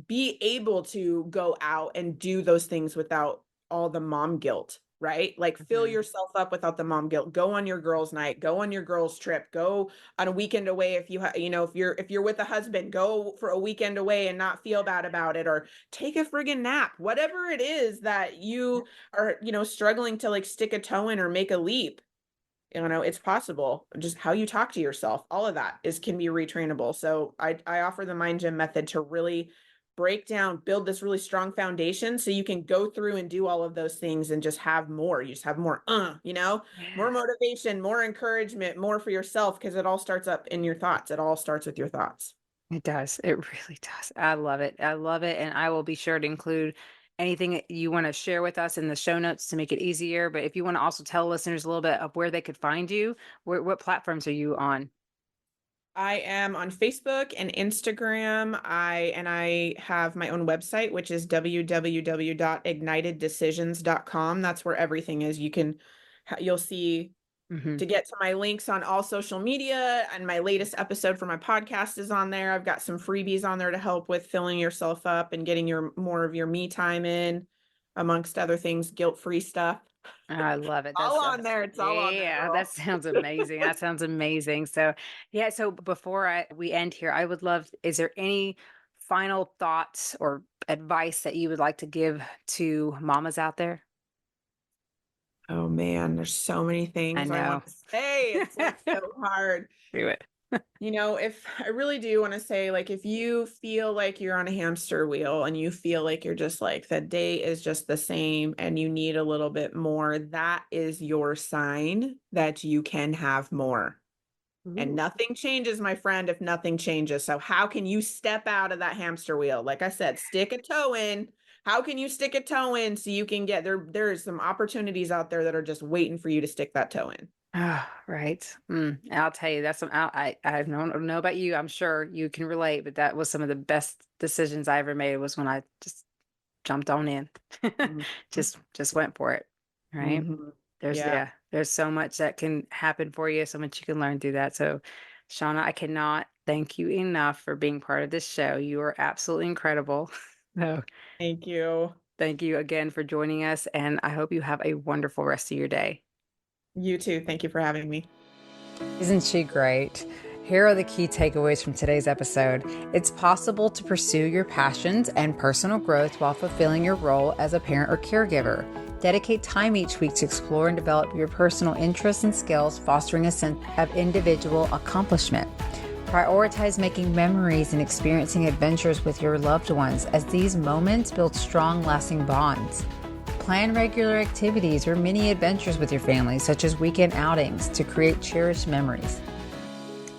be able to go out and do those things without all the mom guilt, right? Like fill Mhm. yourself up without the mom guilt. Go on your girls' night, go on your girls' trip, go on a weekend away if if you're with a husband, go for a weekend away and not feel bad about it, or take a friggin' nap. Whatever it is that you are struggling to like stick a toe in or make a leap, it's possible. Just how you talk to yourself, all of that is can be retrainable. So I offer the Mind Gym Method to really break down, build this really strong foundation so you can go through and do all of those things and just have more. You just have more Yeah. motivation, more encouragement, more for yourself because it all starts up in your thoughts. It all starts with your thoughts. It does. It really does. I love it. I love it. And I will be sure to include anything that you want to share with us in the show notes to make it easier. But if you want to also tell listeners a little bit of where they could find you, what platforms are you on? I am on Facebook and Instagram. I have my own website, which is www.igniteddecisions.com. That's where everything is. You'll see Hmm. to get to my links on all social media, and my latest episode for my podcast is on there. I've got some freebies on there to help with filling yourself up and getting your more of your me time in, amongst other things, guilt-free stuff. I love it. All on there. It's all on there, Yeah, that girl. sounds amazing. That sounds amazing. So, yeah, so before we end here, I would love, is there any final thoughts or advice that you would like to give to mamas out there? Oh man, there's so many I things I know. want to say. It's like so hard. Do it. If I really do want to say, like, if you feel like you're on a hamster wheel and you feel like you're just like the day is just the same and you need a little bit more, that is your sign that you can have more. And Ooh. nothing changes, my friend, if nothing changes. So, how can you step out of that hamster wheel? Like I said, stick a toe in. How can you stick a toe in so you can get there? There's some opportunities out there that are just waiting for you to stick that toe in. Ah, right. I'll tell you, that's some, I don't know about you. I'm sure you can relate, but that was some of the best decisions I ever made was when I just jumped on in. Mhm. Just went for it. Right. Mhm. There's Yeah. yeah, there's so much that can happen for you, so much you can learn through that. So, Shauna, I cannot thank you enough for being part of this show. You are absolutely incredible. So, Thank you. Thank you again for joining us, and I hope you have a wonderful rest of your day. You too. Thank you for having me. Isn't she great? Here are the key takeaways from today's episode. It's possible to pursue your passions and personal growth while fulfilling your role as a parent or caregiver. Dedicate time each week to explore and develop your personal interests and skills, fostering a sense of individual accomplishment. Prioritize making memories and experiencing adventures with your loved ones, as these moments build strong, lasting bonds. Plan regular activities or mini adventures with your family, such as weekend outings, to create cherished memories.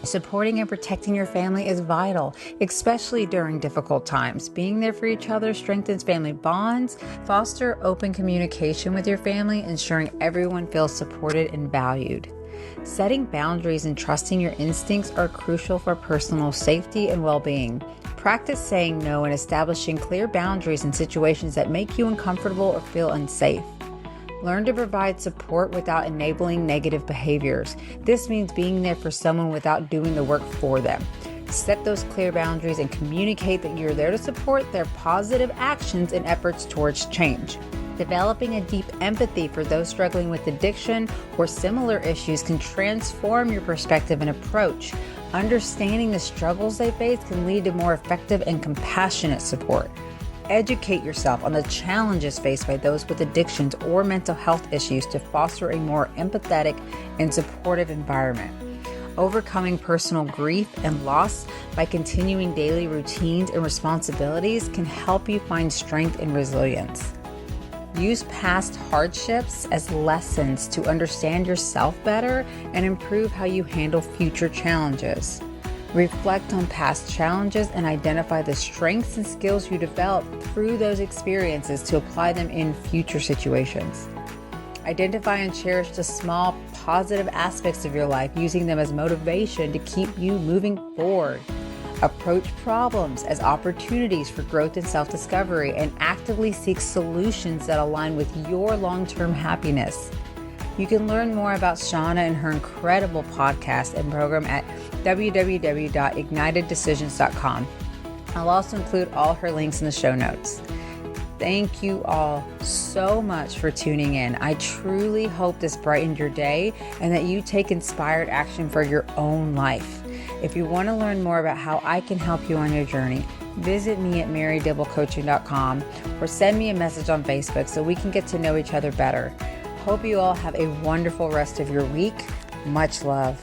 Supporting and protecting your family is vital, especially during difficult times. Being there for each other strengthens family bonds. Foster open communication with your family, ensuring everyone feels supported and valued. Setting boundaries and trusting your instincts are crucial for personal safety and well-being. Practice saying no and establishing clear boundaries in situations that make you uncomfortable or feel unsafe. Learn to provide support without enabling negative behaviors. This means being there for someone without doing the work for them. Set those clear boundaries and communicate that you're there to support their positive actions and efforts towards change. Developing a deep empathy for those struggling with addiction or similar issues can transform your perspective and approach. Understanding the struggles they face can lead to more effective and compassionate support. Educate yourself on the challenges faced by those with addictions or mental health issues to foster a more empathetic and supportive environment. Overcoming personal grief and loss by continuing daily routines and responsibilities can help you find strength and resilience. Use past hardships as lessons to understand yourself better and improve how you handle future challenges. Reflect on past challenges and identify the strengths and skills you developed through those experiences to apply them in future situations. Identify and cherish the small positive aspects of your life, using them as motivation to keep you moving forward. Approach problems as opportunities for growth and self-discovery, and actively seek solutions that align with your long-term happiness. You can learn more about Shauna and her incredible podcast and program at www.igniteddecisions.com. I'll also include all her links in the show notes. Thank you all so much for tuning in. I truly hope this brightened your day and that you take inspired action for your own life. If you want to learn more about how I can help you on your journey, visit me at marydibblecoaching.com or send me a message on Facebook so we can get to know each other better. Hope you all have a wonderful rest of your week. Much love.